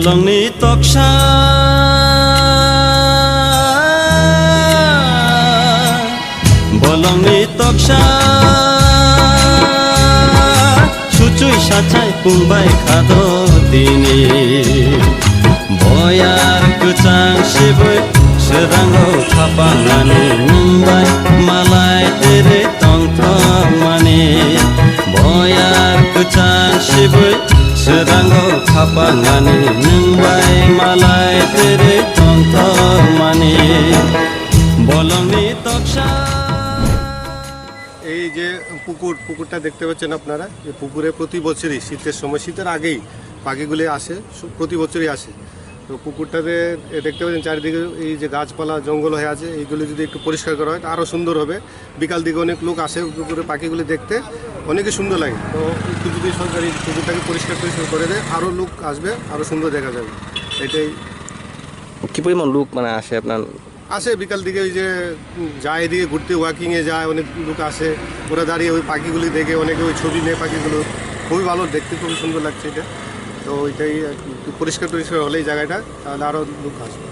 বলংনি তকসা বলংনি তকসা সুচুই সাচাই পুংবাই খাদো দিনি বয়ার কুচাং শিবই সেরাঙ্গো খাপাঙানি মুম্বাই মালাই তেরে তংথমানি বয়ার কুচাং শিবই সেরাঙ্গো খাপাঙানি মুম্বাই মালাই তেরে তংথমানি বলংনি তকসা। এই যে পুকুরটা দেখতে পাচ্ছেন আপনারা, এই পুকুরে প্রতি বছরই শীতের সময়, শীতের আগেই পাখিগুলি আসে, প্রতি বছরই আসে। তো পুকুরটাতে দেখতে পাচ্ছেন চারিদিকে এই যে গাছপালা জঙ্গল হয়ে আছে, এইগুলি যদি একটু পরিষ্কার করা হয় আরও সুন্দর হবে। বিকাল দিকে অনেক লোক আসে পুকুরে পাখিগুলি দেখতে, অনেকই সুন্দর লাগে। তো একটু যদি সরকারি পুকুরটাকে পরিষ্কার করে দেয় আরও লোক আসবে, আরও সুন্দর দেখা যাবে। এটাই। কি পরিমাণ লোক মানে আসে আপনার? আসে বিকাল দিকে, ওই যে যায় এদিকে ঘুরতে, ওয়াকিংয়ে যায়, অনেক লোক আসে, ওরা দাঁড়িয়ে ওই পাখিগুলি দেখে, অনেকে ওই ছবি নেয় পাখিগুলো, খুবই ভালো দেখতে, খুবই সুন্দর লাগছে এটা। তো ওইটাই একটু পরিষ্কার হলেই জায়গাটা, তাহলে আরও লোক আসবে।